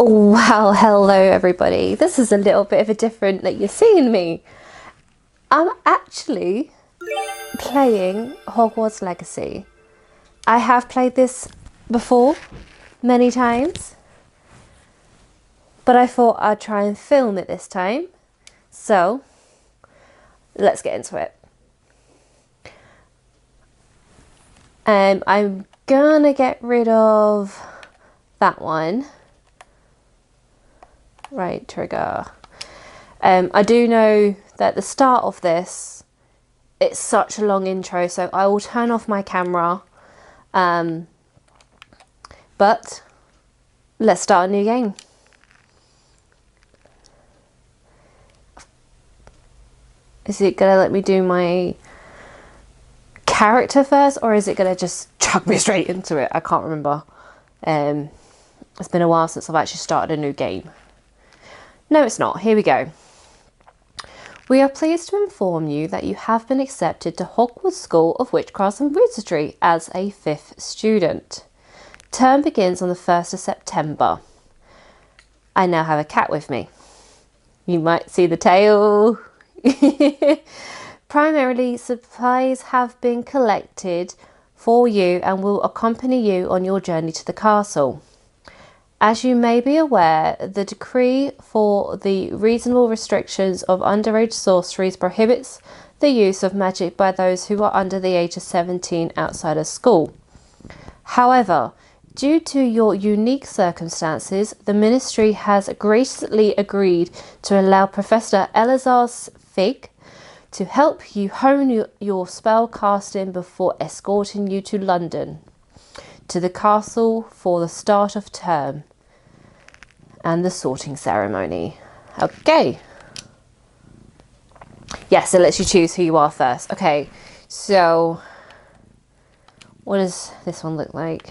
Well, hello everybody. This is a little bit of a different that you're seeing me. I'm actually playing Hogwarts Legacy. I have played this before many times, but I thought I'd try and film it this time. So, let's get into it. I'm gonna get rid of that one. Right, trigger. I do know that the start of this, it's such a long intro, so I will turn off my camera. But let's start a new game. Is it gonna let me do my character first, or is it gonna just chuck me straight into it? I can't remember. It's been a while since I've actually started a new game. No, it's not. Here we go. We are pleased to inform you that you have been accepted to Hogwarts School of Witchcraft and Wizardry as a 5th student. Term begins on the 1st of September. I now have a cat with me. You might see the tail. Primarily, supplies have been collected for you and will accompany you on your journey to the castle. As you may be aware, the decree for the reasonable restrictions of underage sorceries prohibits the use of magic by those who are under the age of 17 outside of school. However, due to your unique circumstances, the Ministry has graciously agreed to allow Professor Eleazar Fig to help you hone your spell casting before escorting you to London, to the castle for the start of term and the sorting ceremony. Okay. Yes, it lets you choose who you are first. Okay, so what does this one look like?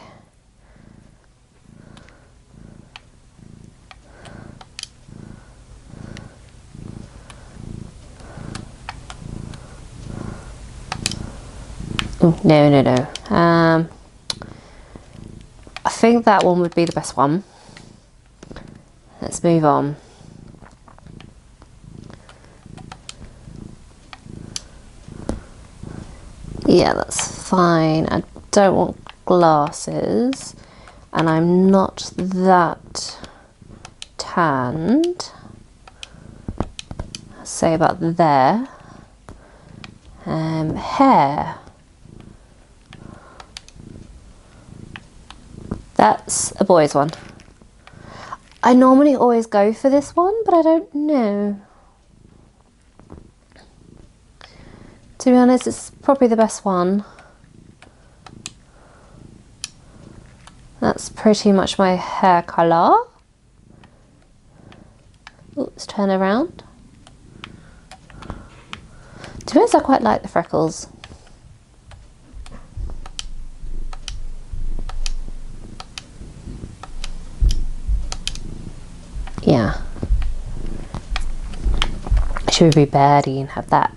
Oh, no. I think that one would be the best one. Let's move on. Yeah, that's fine. I don't want glasses, and I'm not that tanned. Let's say about there. Hair. That's a boy's one. I normally always go for this one, but I don't know. To be honest, it's probably the best one. That's pretty much my hair colour. Ooh, let's turn around. To be honest, I quite like the freckles. Yeah. Should we be baddie and have that?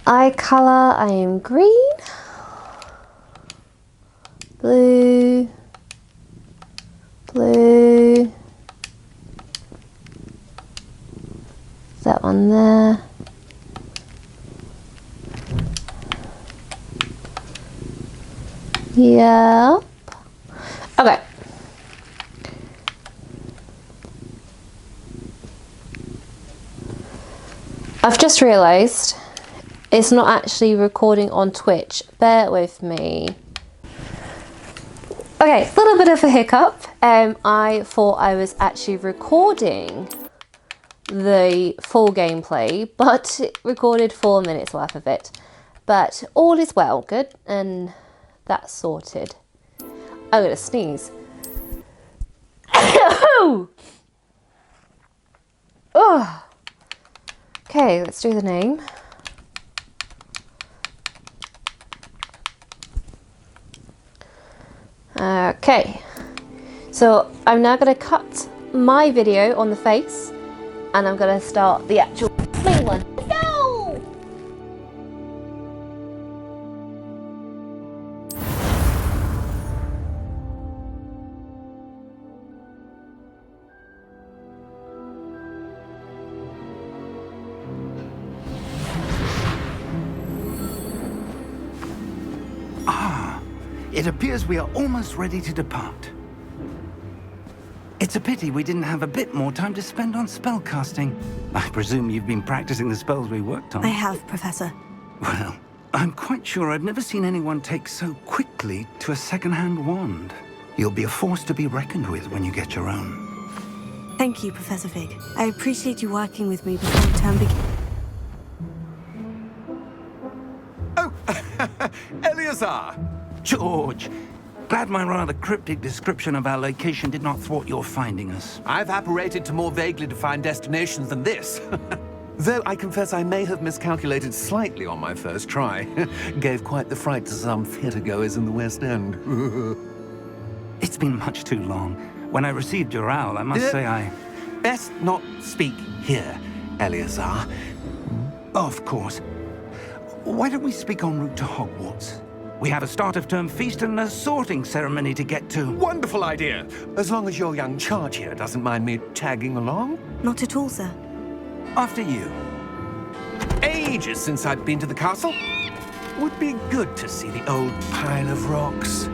Eye colour, I am green, blue, that one there, yep, okay. I've just realised it's not actually recording on Twitch. Bear with me. Okay, a little bit of a hiccup. I thought I was actually recording the full gameplay, but it recorded 4 minutes worth of it. But all is well, good, and that's sorted. I'm gonna sneeze. Oh! Okay, let's do the name. Okay, so I'm now going to cut my video on the face and I'm going to start the actual main one. Let's go! It appears we are almost ready to depart. It's a pity we didn't have a bit more time to spend on spellcasting. I presume you've been practicing the spells we worked on. I have, Professor. Well, I'm quite sure I've never seen anyone take so quickly to a second-hand wand. You'll be a force to be reckoned with when you get your own. Thank you, Professor Fig. I appreciate you working with me before the term begins. Oh, Eleazar! George, glad my rather cryptic description of our location did not thwart your finding us. I've apparated to more vaguely defined destinations than this. Though I confess I may have miscalculated slightly on my first try. Gave quite the fright to some theatre-goers in the West End. It's been much too long. When I received your owl, I must say I... Best not speak here, Eleazar. Of course. Why don't we speak en route to Hogwarts? We have a start-of-term feast and a sorting ceremony to get to. Wonderful idea! As long as your young charge here doesn't mind me tagging along. Not at all, sir. After you. Ages since I've been to the castle. Would be good to see the old pile of rocks.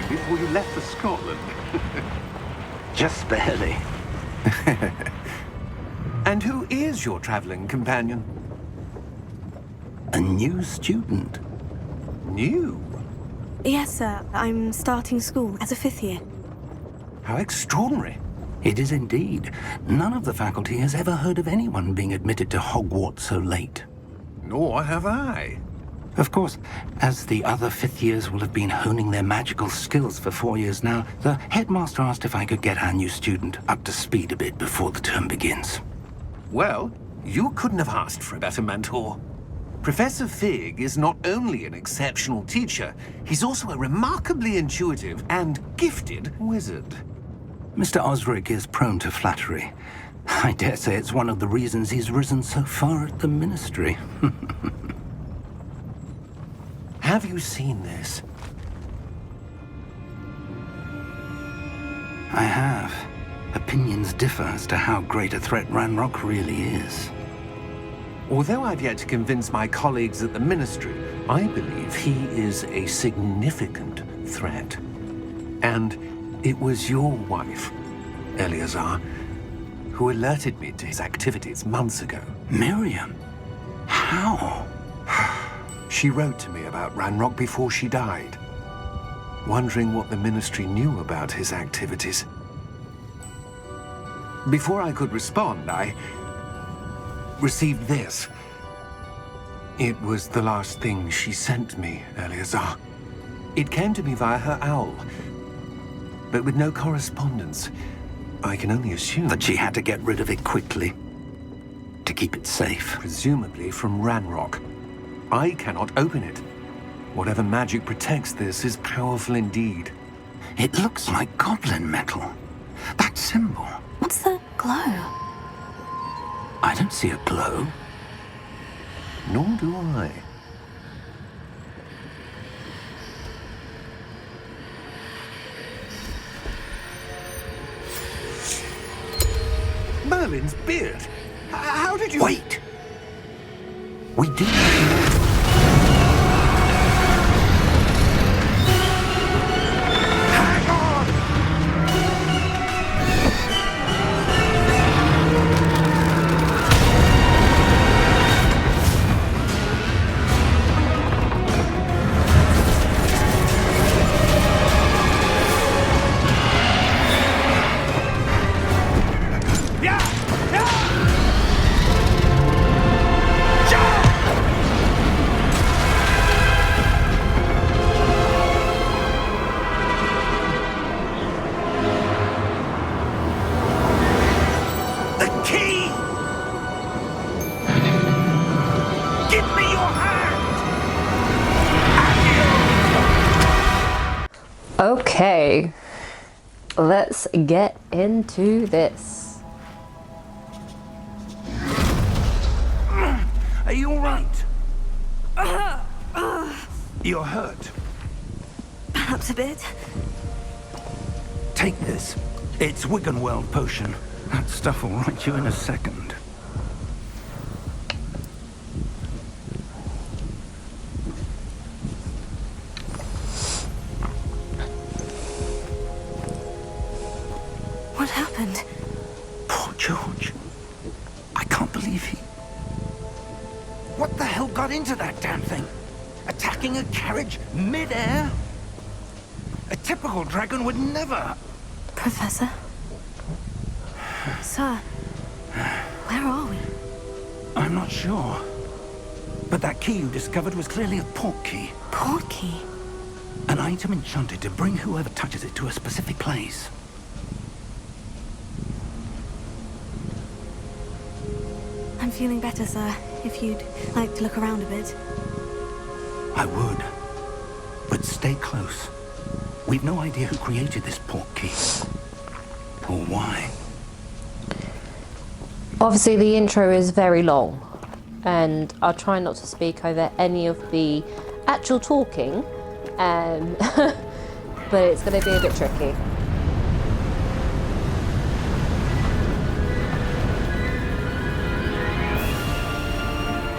Before you left for Scotland. Just barely. And who is your traveling companion? A new student. New? Yes, sir. I'm starting school as a 5th year. How extraordinary. It is indeed. None of the faculty has ever heard of anyone being admitted to Hogwarts so late. Nor have I. Of course, as the other 5th years will have been honing their magical skills for 4 years now, the headmaster asked if I could get our new student up to speed a bit before the term begins. Well, you couldn't have asked for a better mentor. Professor Fig is not only an exceptional teacher, he's also a remarkably intuitive and gifted wizard. Mr. Osric is prone to flattery. I dare say it's one of the reasons he's risen so far at the ministry. Have you seen this? I have. Opinions differ as to how great a threat Ranrock really is. Although I've yet to convince my colleagues at the Ministry, I believe he is a significant threat. And it was your wife, Eleazar, who alerted me to his activities months ago. Miriam? How? She wrote to me about Ranrock before she died, wondering what the Ministry knew about his activities. Before I could respond, I received this. It was the last thing she sent me, Eleazar. It came to me via her owl, but with no correspondence. I can only assume that she had to get rid of it quickly, to keep it safe. Presumably from Ranrock. I cannot open it. Whatever magic protects this is powerful indeed. It looks like goblin metal. That symbol. What's the glow? I don't see a glow. Nor do I. Merlin's beard. How did you... Wait! We do... Hang on! Okay, let's get into this. Are you alright? You're hurt. Perhaps a bit. Take this. It's Wiggenweld potion. That stuff will right you in a second. What happened? Poor George. I can't believe he... What the hell got into that damn thing? Attacking a carriage mid-air? A typical dragon would never... Professor? Sir, where are we? I'm not sure. But that key you discovered was clearly a porkey. Porkey? An item enchanted to bring whoever touches it to a specific place. I'm feeling better, sir. If you'd like to look around a bit. I would. But stay close. We've no idea who created this portkey. Or why. Obviously the intro is very long, and I'll try not to speak over any of the actual talking, but it's going to be a bit tricky.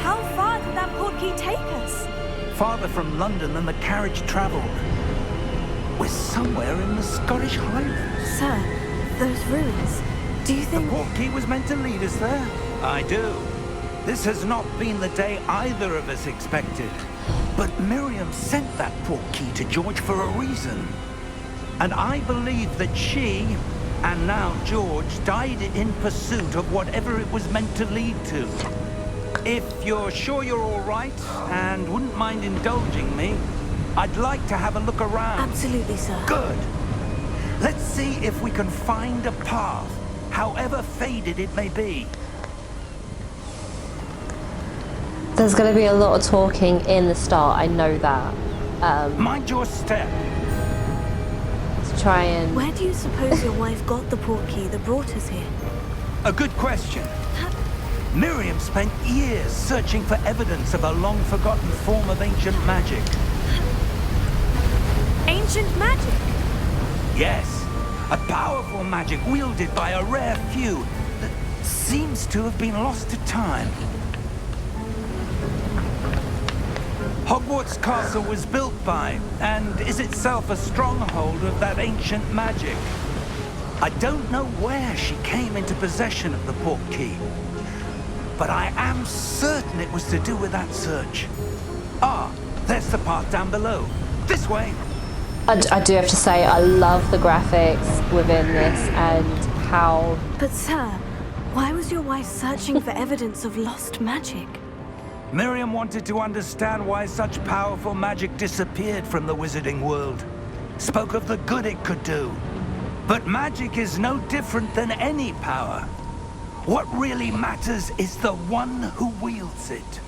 How far did that portkey take us? Farther from London than the carriage travelled. We're somewhere in the Scottish Highlands. Sir, those ruins. Do you The think... portkey was meant to lead us there? I do. This has not been the day either of us expected. But Miriam sent that portkey to George for a reason. And I believe that she, and now George, died in pursuit of whatever it was meant to lead to. If you're sure you're all right, and wouldn't mind indulging me, I'd like to have a look around. Absolutely, sir. Good. Let's see if we can find a path, however faded it may be. There's going to be a lot of talking in the start, I know that. Mind your step. To try and... Where do you suppose your wife got the portkey that brought us here? A good question. Miriam spent years searching for evidence of a long-forgotten form of ancient magic. Ancient magic? Yes, a powerful magic wielded by a rare few that seems to have been lost to time. Hogwarts Castle was built by, and is itself a stronghold of that ancient magic. I don't know where she came into possession of the portkey, but I am certain it was to do with that search. Ah, there's the path down below. This way. I do have to say, I love the graphics within this and how... But sir, why was your wife searching for evidence of lost magic? Miriam wanted to understand why such powerful magic disappeared from the wizarding world. Spoke of the good it could do. But magic is no different than any power. What really matters is the one who wields it.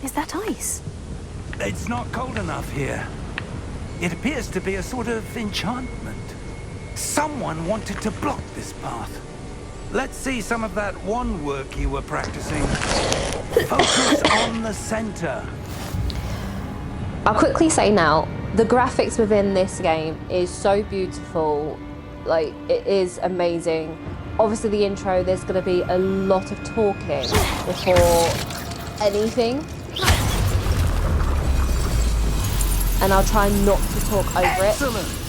Is that ice? It's not cold enough here. It appears to be a sort of enchantment. Someone wanted to block this path. Let's see some of that wand work you were practicing. Focus on the center. I'll quickly say now, the graphics within this game is so beautiful. Like, it is amazing. Obviously the intro, there's going to be a lot of talking before anything. And I'll try not to talk over Excellent. it.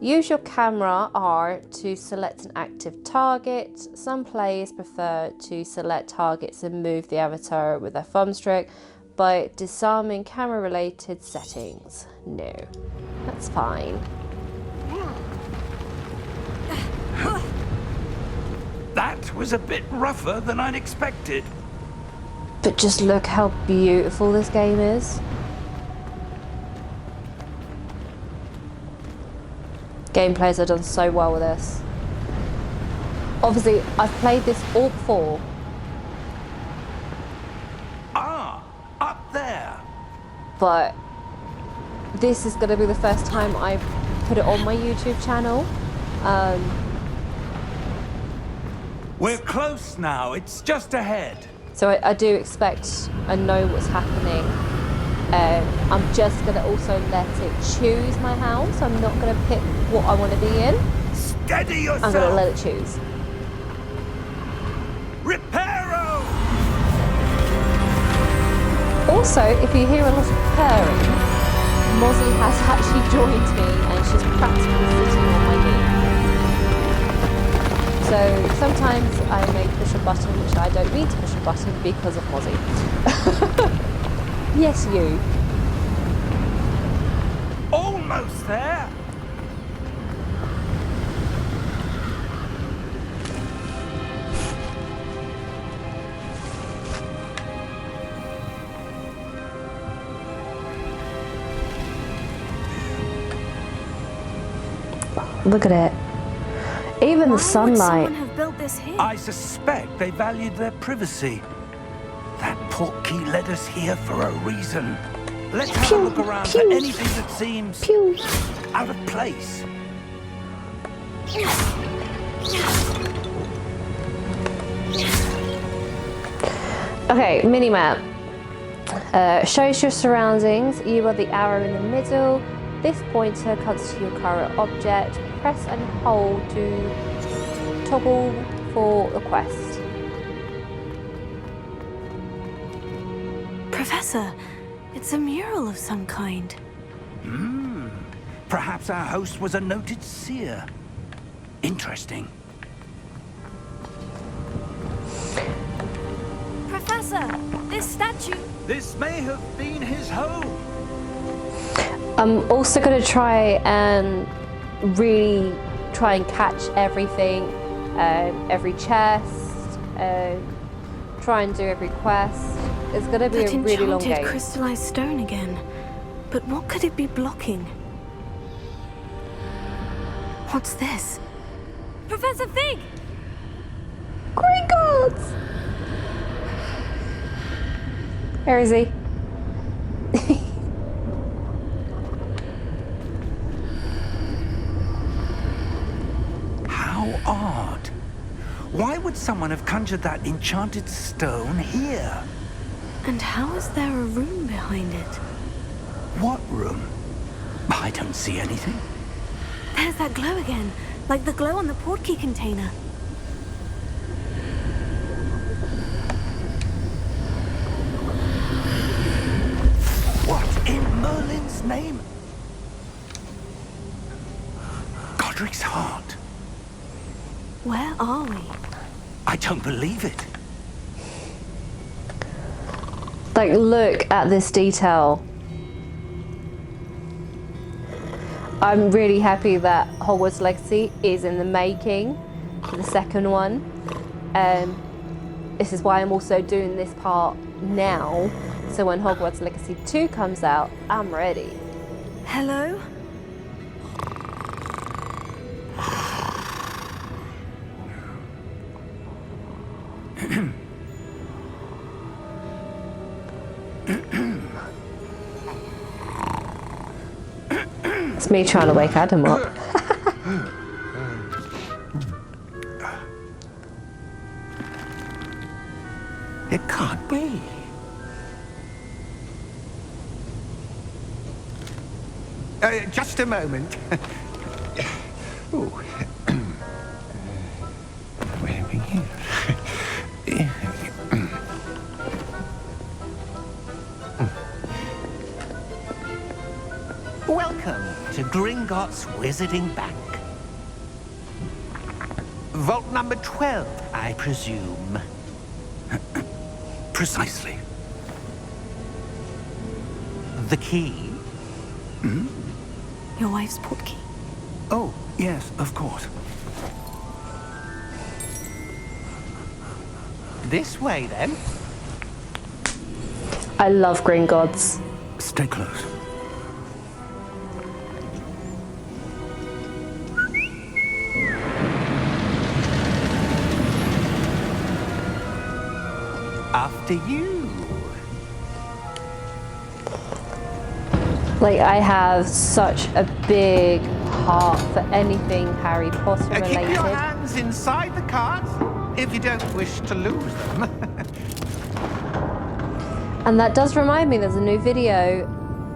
Use your camera R to select an active target. Some players prefer to select targets and move the avatar with their thumbstick by disarming camera related settings. No, that's fine. That was a bit rougher than I'd expected. But just look how beautiful this game is. Game players have done so well with this. Obviously, I've played this all before. Ah, but this is going to be the first time I put it on my YouTube channel. We're close now. It's just ahead. So I do expect and know what's happening. I'm just going to also let it choose my house. I'm not going to pick what I want to be in. Steady yourself. I'm going to let it choose. Reparo! Also, if you hear a lot of purring, Mozzie has actually joined me and she's practically sitting on my knee. So sometimes I may push a button which I don't mean to push a button because of Mozzie. Yes, you. Almost there. Look at it. Even the Why would sunlight. someone have built this here? I suspect they valued their privacy. That portkey led us here for a reason. Let's have a look around for anything that seems out of place. Okay, mini-map. Shows your surroundings. You are the arrow in the middle. This pointer cuts to your current object. Press and hold to toggle for the quest. Professor, it's a mural of some kind. Perhaps our host was a noted seer. Interesting. Professor, this statue... This may have been his home. I'm also going to try and really try and catch everything, every chest, try and do every quest. It's going to be That a really long enchanted game. crystallized stone again. But what could it be blocking? What's this? Professor Fig! Gringotts! Where is he? How odd. Why would someone have conjured that enchanted stone here? And how is there a room behind it? What room? I don't see anything. There's that glow again, like the glow on the portkey container. What in Merlin's name? Godric's heart. Where are we? I don't believe it. Like, look at this detail. I'm really happy that Hogwarts Legacy is in the making for the second one. This is why I'm also doing this part now, so when Hogwarts Legacy 2 comes out, I'm ready. Hello? It's me trying to wake Adam up. It can't be. Just a moment. Ooh. Where are we here? Welcome to Gringotts Wizarding Bank. Vault number 12, I presume. Precisely. The key? Your wife's portkey. Oh, yes, of course. This way, then. I love Gringotts. Stay close. After you. Like, I have such a big heart for anything Harry Potter Keep your related. hands inside the cards if you don't wish to lose them. And that does remind me there's a new video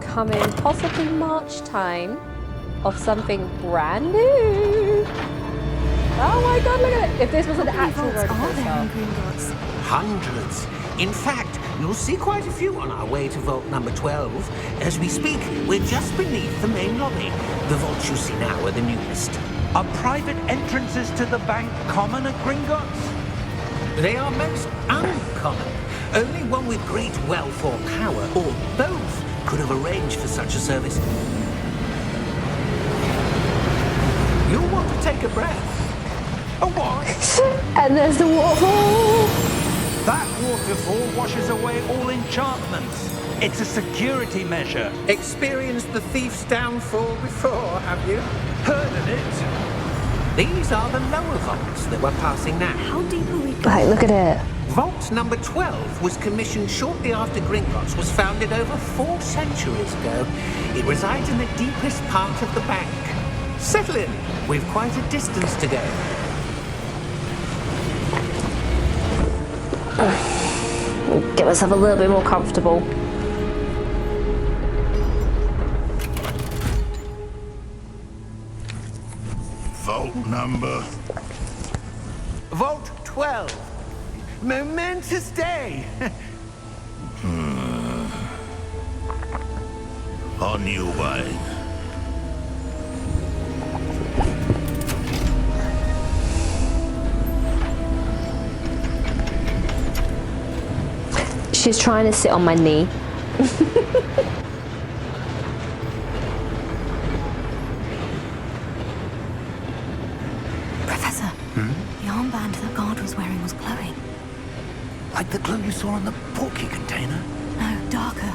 coming possibly March time of something brand new. Oh my god, look at it! If this was an How many actual vaults roller are there in coaster. Gringotts? Hundreds. In fact, you'll see quite a few on our way to vault number 12. As we speak, we're just beneath the main lobby. The vaults you see now are the newest. Are private entrances to the bank common at Gringotts? They are most uncommon. Only one with great wealth or power, or both, could have arranged for such a service. You'll want to take a breath. A what? And there's the waterfall! That waterfall washes away all enchantments. It's a security measure. Experienced the thief's downfall before, have you? Heard of it? These are the lower vaults that we're passing now. How deep are we going? Right, look at it. Vault number 12 was commissioned shortly after Gringotts was founded over 4 centuries ago. It resides in the deepest part of the bank. Settle in. We've quite a distance to go. Get myself a little bit more comfortable. Vault number. Vault 12. Momentous day. On your way. She's trying to sit on my knee. Professor, the armband that guard was wearing was glowing. Like the glow you saw on the porkey container? No, darker.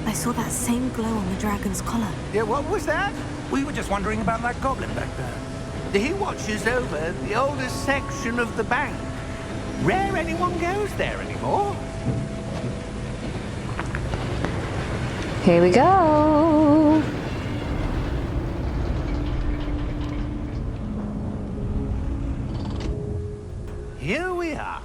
I saw that same glow on the dragon's collar. Yeah, what was that? We were just wondering about that goblin back there. He watches over the oldest section of the bank. Rare anyone goes there anymore. Here we go. Here we are.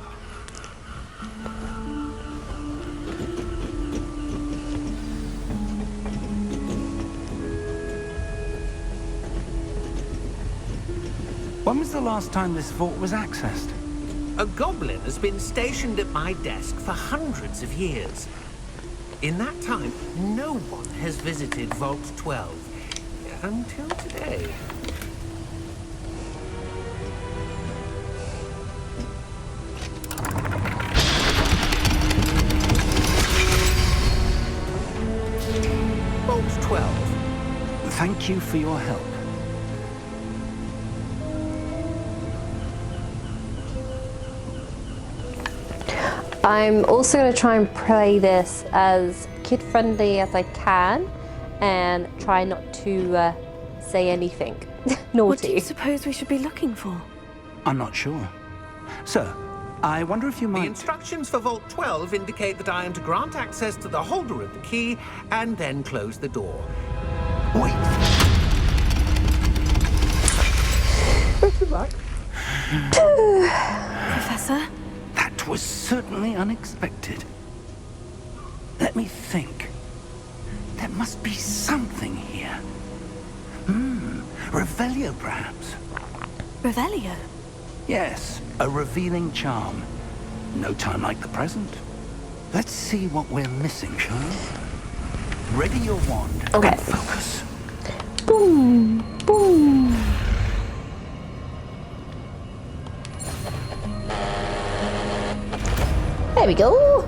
When was the last time this vault was accessed? A goblin has been stationed at my desk for hundreds of years. In that time, no one has visited Vault 12. Until today. Vault 12. Thank you for your help. I'm also going to try and play this as kid-friendly as I can and try not to say anything What do naughty. you suppose we should be looking for? I'm not sure. Sir, I wonder if you The might... instructions for Vault 12 indicate that I am to grant access to the holder of the key and then close the door. Wait. Professor? That was certainly unexpected. Let me think. There must be something here. Revelio, perhaps. Revelio? Yes, a revealing charm. No time like the present. Let's see what we're missing, shall we? Ready your wand. Okay. And focus. Boom, boom. There we go.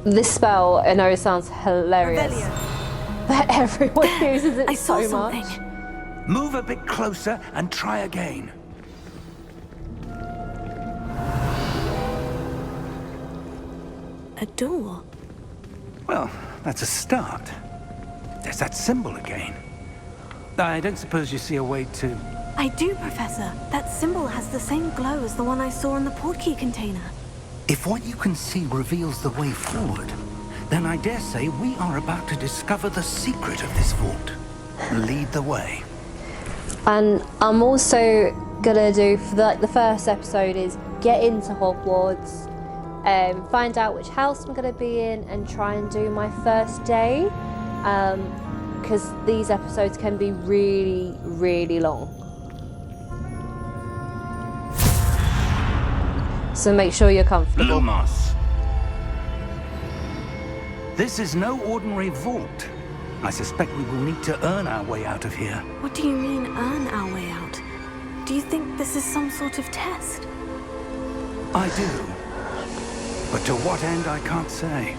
This spell, I know it sounds hilarious, Revelio. but everyone uses it I saw so something. much. Move a bit closer and try again. A door? Well, that's a start. There's that symbol again. I don't suppose you see a way to... I do, Professor. That symbol has the same glow as the one I saw in the portkey container. If what you can see reveals the way forward, then I dare say we are about to discover the secret of this vault. Lead the way. And I'm also gonna do for the first episode is get into Hogwarts, find out which house I'm gonna be in, and try and do my first day. Because these episodes can be really, really long. So make sure you're comfortable. Lumos. This is no ordinary vault. I suspect we will need to earn our way out of here. What do you mean, earn our way out? Do you think this is some sort of test? I do. But to what end, I can't say.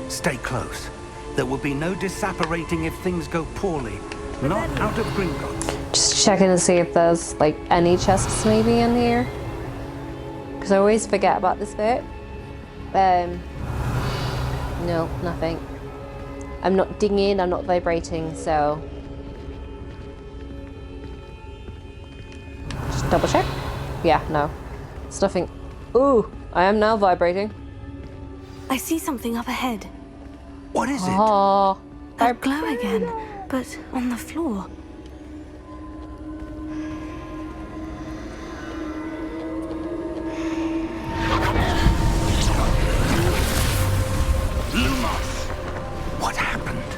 Stay close. There will be no disapparating if things go poorly. Not out of Gringotts. Just checking to see if there's like any chests maybe in here. Because I always forget about this bit. No, nothing. I'm not dinging, I'm not vibrating, so... Just double check. Yeah, no. It's nothing. Ooh, I am now vibrating. I see something up ahead. What is it? Oh, That glow again, but on the floor. Lumos! What happened?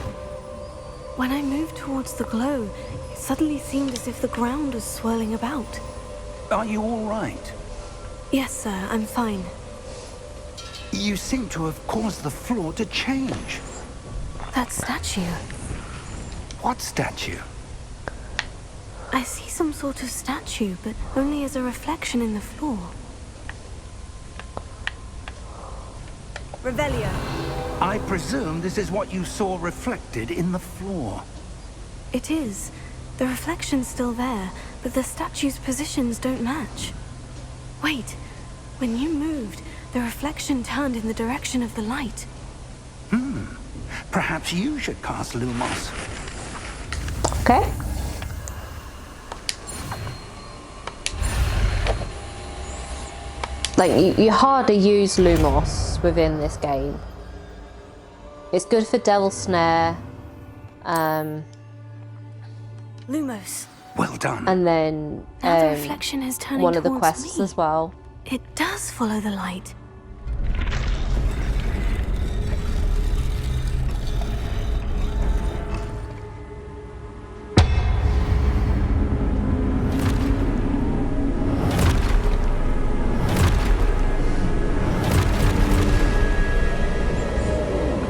When I moved towards the glow, it suddenly seemed as if the ground was swirling about. Are you all right? Yes, sir, I'm fine. You seem to have caused the floor to change. That statue. What statue? I see some sort of statue, but only as a reflection in the floor. Revelio. I presume this is what you saw reflected in the floor. It is. The reflection's still there, but the statue's positions don't match. Wait, when you moved, the reflection turned in the direction of the light. Perhaps you should cast Lumos. okay. Like, you hardly use Lumos within this game. It's good for Devil Snare, Lumos. Well done. and then Now the reflection is turning one of the towards quests me. as well. It does follow the light.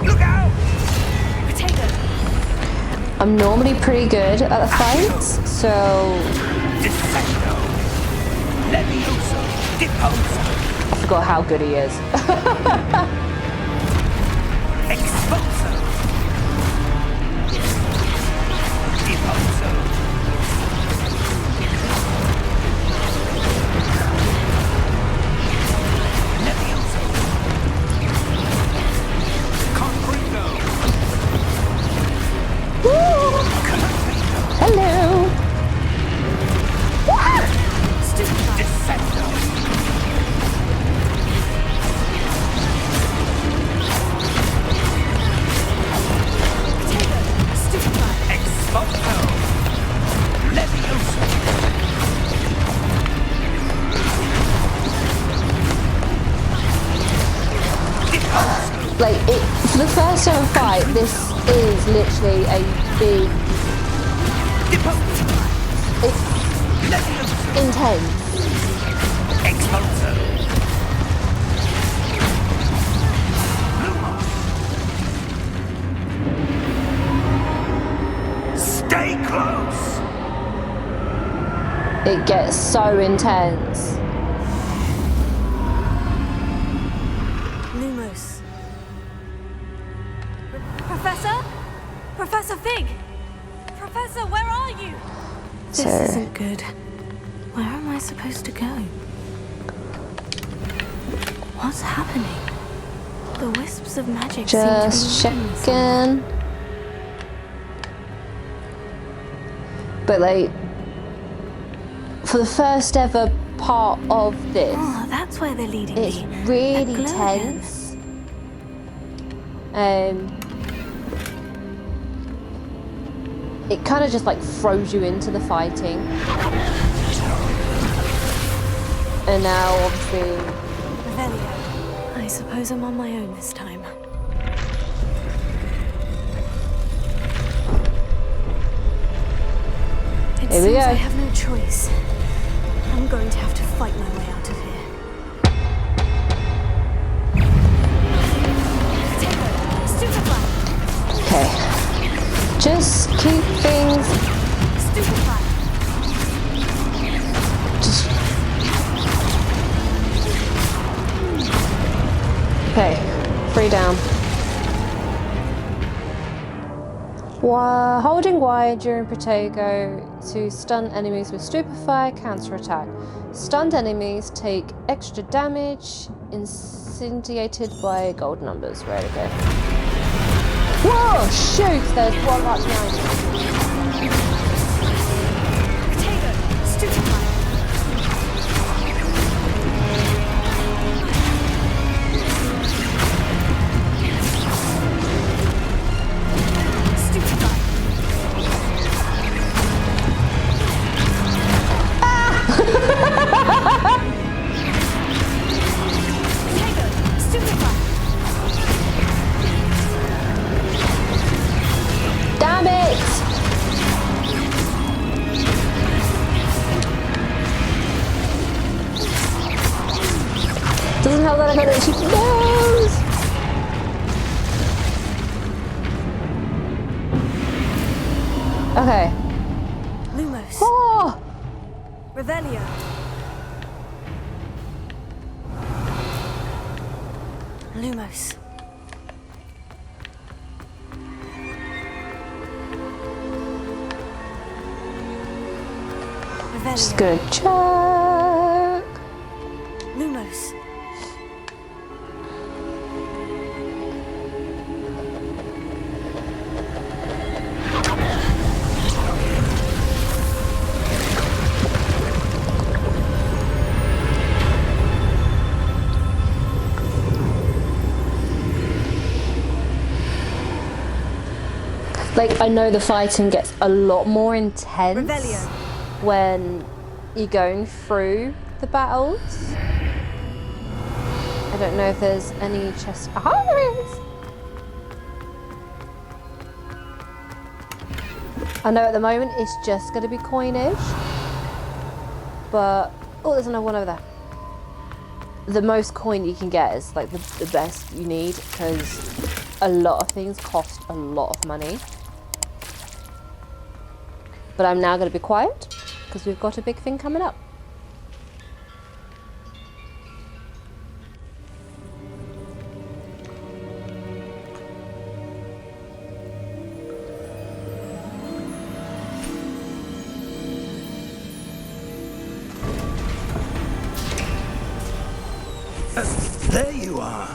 Look out! Potato. I'm normally pretty good at the fights, so Defendo! Levioso! Deposo! I forgot how good he is. Exposo! Deposo! Levioso! Confringo! Hello. Defendo! Exposo! Levioso! Like, for the first ever fight, this is literally a big, it's intense. Exposo! Stay close! It gets so intense. Lumos. Professor? Professor Fig! Professor, where are you? This So- isn't good. Where am I supposed to go? What's happening? The wisps of magic Just seem to be moving somewhere. checking. But like, for the first ever part of this, Oh, that's where they're leading it's me. really That glow again. tense. It kind of just like throws you into the fighting. And now, obviously... Revelio. I suppose I'm on my own this time. It Here we seems go. I have no choice. I'm going to have to fight my way out of here. Okay. Just keep things... Just... Okay. 3 down. Holding Y during Protego to stun enemies with Stupefy, counter-attack. Stunned enemies take extra damage, incendiated by gold numbers. Where to go? Whoa! Shoot! There's one right behind me. Protego, Stupefy. Damn it! Doesn't help that I got it. She knows. Okay. Lumos. Oh! Revelio. Lumos. Revelio. Just gonna check. Lumos. Like, I know the fighting gets a lot more intense Revelio. when you're going through the battles. I don't know if there's any chest. Ah, there is! I know at the moment it's just going to be coinage. But, oh, there's another one over there. The most coin you can get is like the best you need, because a lot of things cost a lot of money. But I'm now going to be quiet because we've got a big thing coming up. There you are.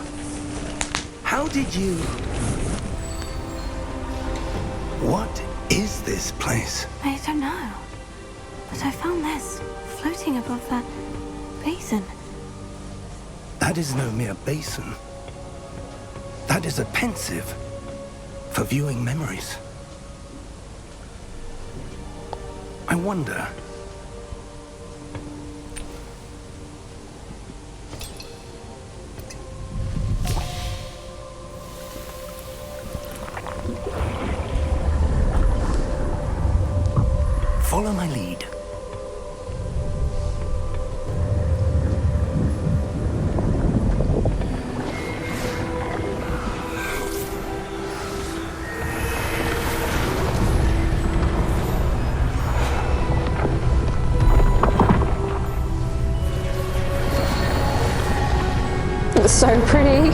How did you... What is this place? I don't know. But I found this floating above that basin. That is no mere basin. That is a pensive for viewing memories. I wonder... Follow my lead. It's so pretty.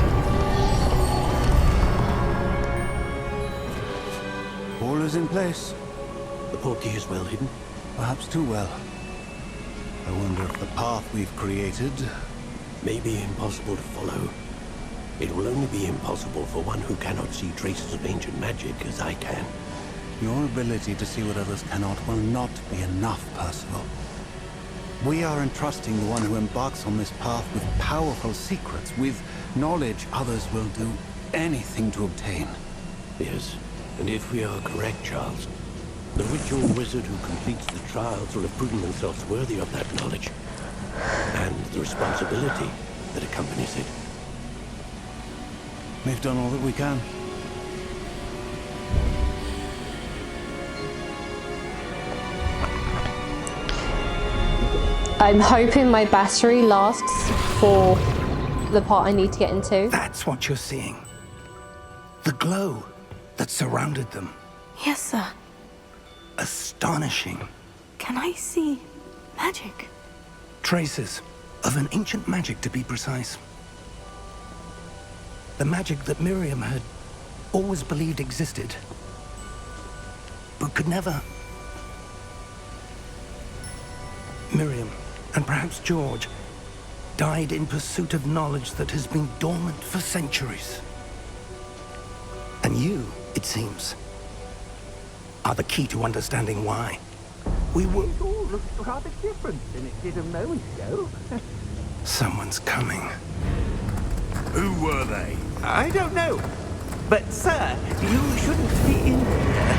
All is in place. The porkey is well hidden. Perhaps too well. I wonder if the path we've created... May be impossible to follow. It will only be impossible for one who cannot see traces of ancient magic as I can. Your ability to see what others cannot will not be enough, Percival. We are entrusting the one who embarks on this path with powerful secrets, with knowledge others will do anything to obtain. Yes, and if we are correct, Charles, the ritual wizard who completes the trials will have proven themselves worthy of that knowledge. And the responsibility that accompanies it. We've done all that we can. I'm hoping my battery lasts for the part I need to get into. That's what you're seeing. The glow that surrounded them. Yes, sir. Astonishing. Can I see magic? Traces of an ancient magic, to be precise. The magic that Miriam had always believed existed, but could never. Miriam, and perhaps George, died in pursuit of knowledge that has been dormant for centuries. And you, it seems, are the key to understanding why. We were... It all looks rather different than it did a moment ago. Someone's coming. Who were they? I don't know. But, sir, you shouldn't be in here.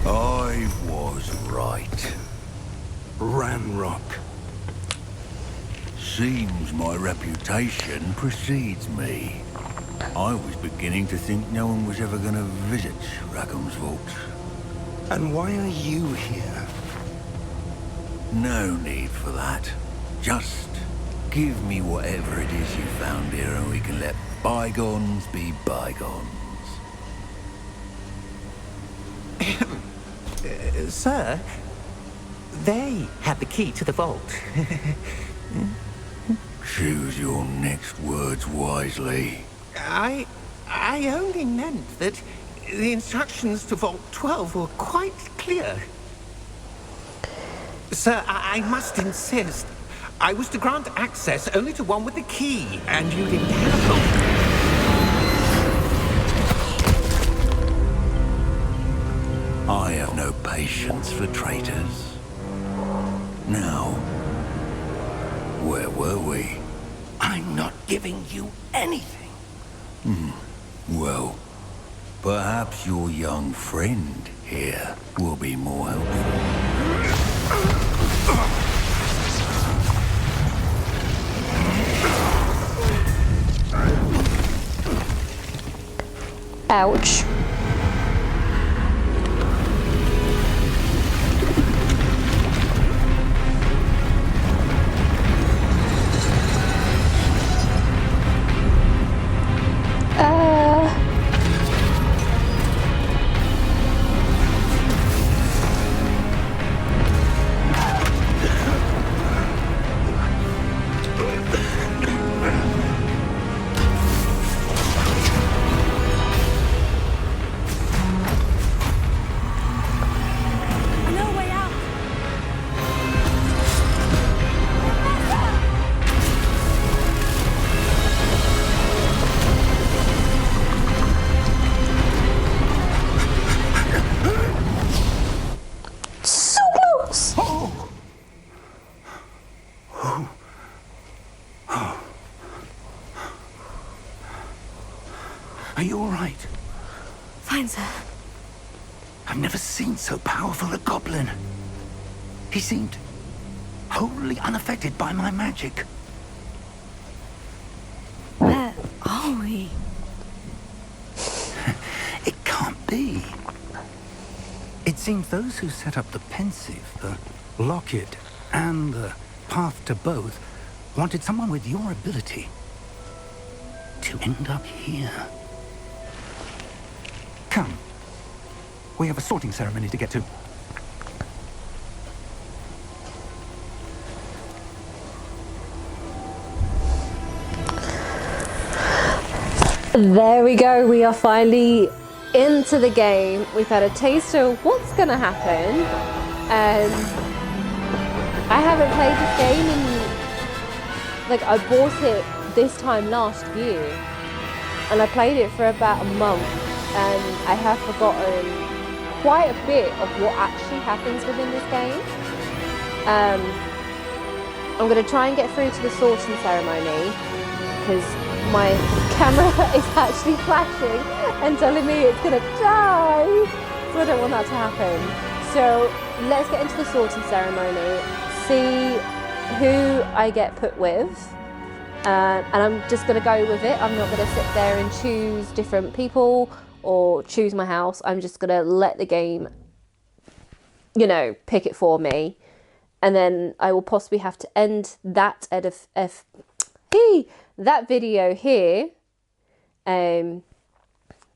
I was right. Ranrock. Seems my reputation precedes me. I was beginning to think no one was ever going to visit Rackham's vault. And why are you here? No need for that. Just give me whatever it is you found here and we can let bygones be bygones. Sir, they had the key to the vault. Choose your next words wisely. I only meant that the instructions to Vault 12 were quite clear. Sir, I must insist. I was to grant access only to one with the key, and you didn't have it. I have no patience for traitors. Now, where were we? I'm not giving you anything. Well, perhaps your young friend here will be more helpful. Ouch. No way out. So close! Are you all right? Fine, sir. I've never seen so powerful a goblin. He seemed wholly unaffected by my magic. Where are we? It can't be. It seems those who set up the pensive, the locket, and the path to both wanted someone with your ability to end up here. Come. We have a sorting ceremony to get to. There we go, we are finally into the game. We've had a taste of what's gonna happen, and I haven't played this game in, like, I bought it this time last year, and I played it for about a month, and I have forgotten quite a bit of what actually happens within this game. I'm gonna try and get through to the sorting ceremony, because my camera is actually flashing and telling me it's gonna die. So I don't want that to happen. So let's get into the sorting ceremony, see who I get put with, and I'm just gonna go with it. I'm not gonna sit there and choose different people or choose my house. I'm just gonna let the game, you know, pick it for me. And then I will possibly have to end that that video here, and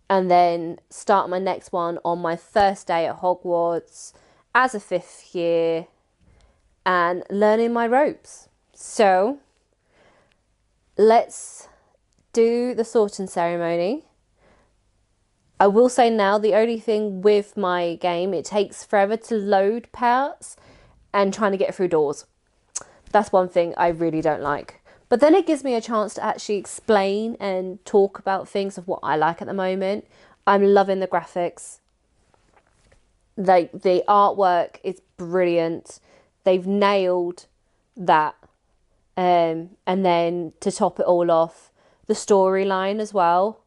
then start my next one on my first day at Hogwarts as a 5th year and learning my ropes. So let's do the sorting ceremony. I will say now, the only thing with my game, it takes forever to load parts and trying to get through doors. That's one thing I really don't like. But then it gives me a chance to actually explain and talk about things of what I like at the moment. I'm loving the graphics. Like, the artwork is brilliant. They've nailed that. And then to top it all off, the storyline as well.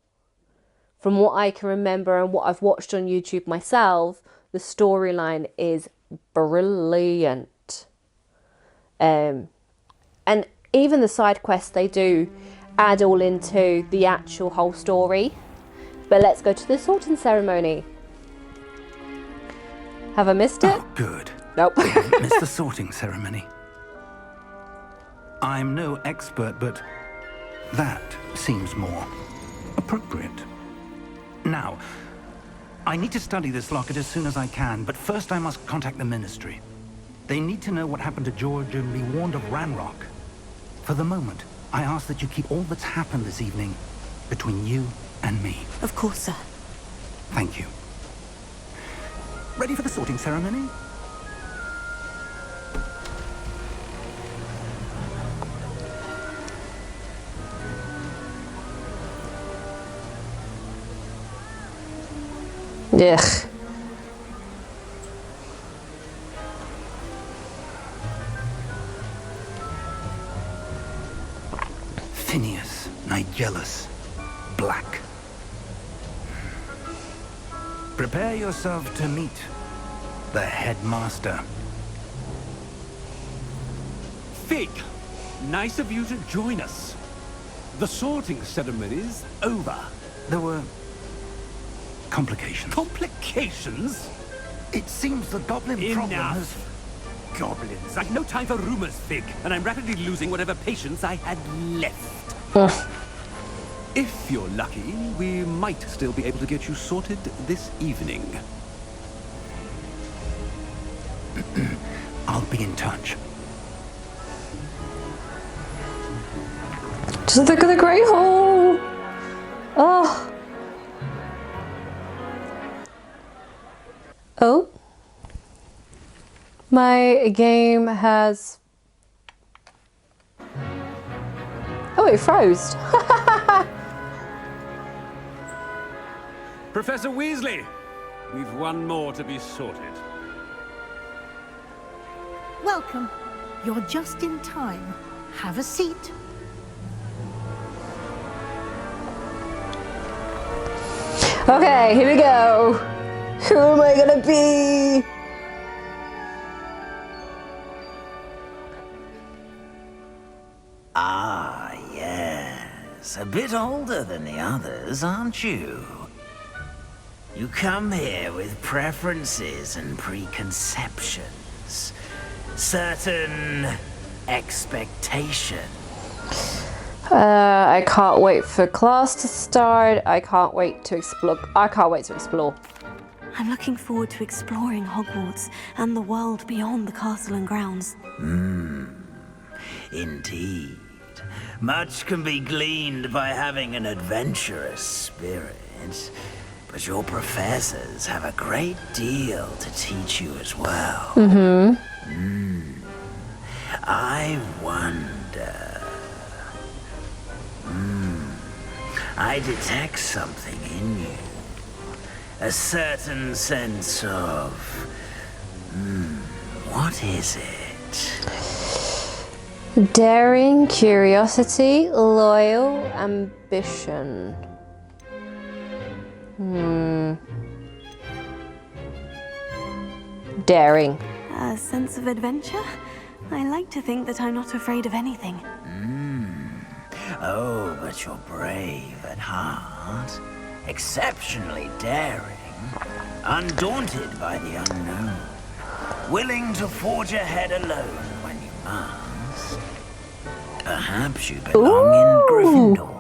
From what I can remember and what I've watched on YouTube myself, the storyline is brilliant. And even the side quests, they do add all into the actual whole story. But let's go to the sorting ceremony. Have I missed it? Oh, good. Nope. I haven't missed the sorting ceremony. I'm no expert, but that seems more appropriate. Now, I need to study this locket as soon as I can, but first I must contact the Ministry. They need to know what happened to George and be warned of Ranrock. For the moment, I ask that you keep all that's happened this evening between you and me. Of course, sir. Thank you. Ready for the sorting ceremony? Ugh. Phineas, Nigellus, Black. Prepare yourself to meet the headmaster. Fig, nice of you to join us. The sorting ceremony's over. There were complications. Complications? It seems the goblin problem has... Goblins. I've no time for rumors, Fig, and I'm rapidly losing whatever patience I had left. If you're lucky, we might still be able to get you sorted this evening. I'll be in touch. Just look at the Great Hall. Oh. Oh. My game has... Oh, it froze. Professor Weasley, we've one more to be sorted. Welcome. You're just in time. Have a seat. Okay, here we go. Who am I gonna be? Ah, yes. A bit older than the others, aren't you? You come here with preferences and preconceptions. Certain expectations. I can't wait for class to start. I can't wait to explore. I'm looking forward to exploring Hogwarts and the world beyond the castle and grounds. Indeed. Much can be gleaned by having an adventurous spirit, but your professors have a great deal to teach you as well. I wonder... I detect something in you. A certain sense of... what is it? Daring, curiosity, loyal, ambition. Daring. A sense of adventure? I like to think that I'm not afraid of anything. Oh, but you're brave at heart. Exceptionally daring. Undaunted by the unknown. Willing to forge ahead alone when you must. Perhaps you belong in Gryffindor.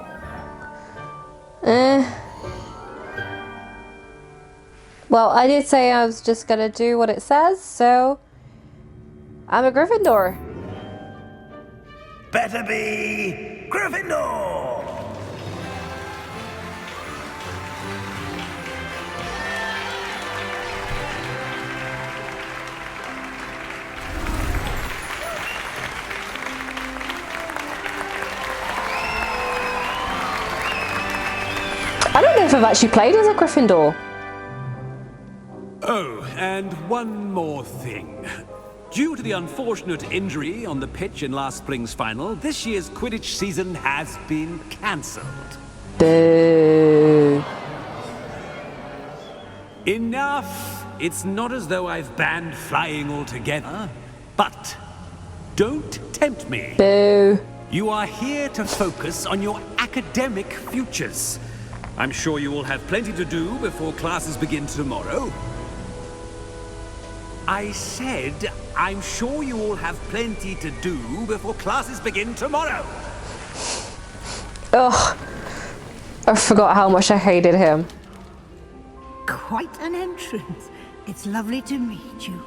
Well, I did say I was just gonna do what it says, so I'm a Gryffindor. Better be Gryffindor! I don't know if I've actually played as a Gryffindor. Oh, and one more thing. Due to the unfortunate injury on the pitch in last spring's final, this year's Quidditch season has been cancelled. Boo. Enough! It's not as though I've banned flying altogether, but don't tempt me. Boo. You are here to focus on your academic futures. I'm sure you will have plenty to do before classes begin tomorrow. I said, I'm sure you all have plenty to do before classes begin tomorrow. Ugh. I forgot how much I hated him. Quite an entrance. It's lovely to meet you.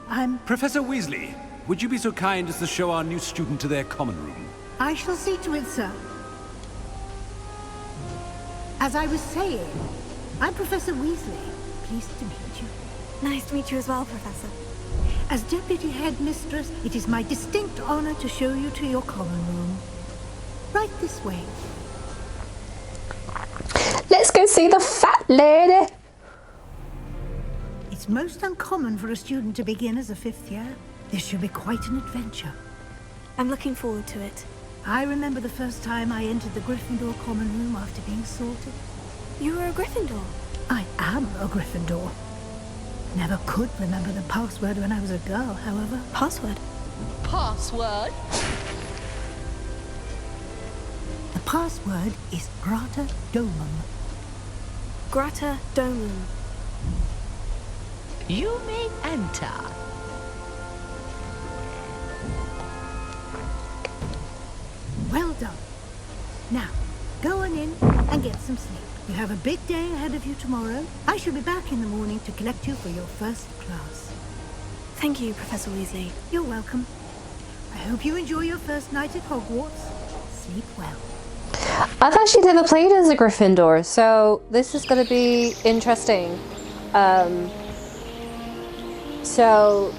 I'm... Professor Weasley, would you be so kind as to show our new student to their common room? I shall see to it, sir. As I was saying, I'm Professor Weasley. Pleased to meet you. Nice to meet you as well, Professor. As Deputy Headmistress, it is my distinct honor to show you to your common room. Right this way. Let's go see the fat lady. It's most uncommon for a student to begin as a 5th year. This should be quite an adventure. I'm looking forward to it. I remember the first time I entered the Gryffindor common room after being sorted. You were a Gryffindor? I am a Gryffindor. Never could remember the password when I was a girl, however. Password? Password? The password is Grata Domum. Grata Domum. You may enter. Well done. Now, go on in and get some sleep. You have a big day ahead of you tomorrow. I shall be back in the morning to collect you for your first class. Thank you, Professor Weasley. You're welcome. I hope you enjoy your first night at Hogwarts. Sleep well. I've actually never played as a Gryffindor, so this is going to be interesting. So,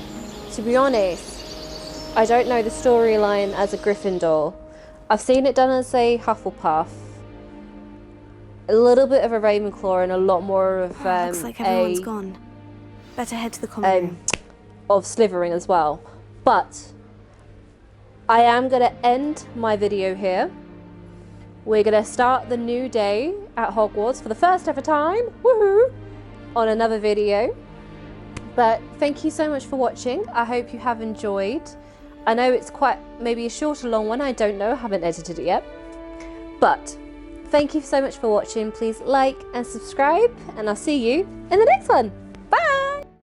to be honest, I don't know the storyline as a Gryffindor. I've seen it done as a Hufflepuff, a little bit of a Ravenclaw, and a lot more of looks like everyone's gone. Better head to the common room. Of Slytherin as well. But I am going to end my video here. We're going to start the new day at Hogwarts for the first ever time, woohoo, on another video. But thank you so much for watching. I hope you have enjoyed. I know it's quite maybe a short or long one. I don't know. I haven't edited it yet. But thank you so much for watching. Please like and subscribe, and I'll see you in the next one.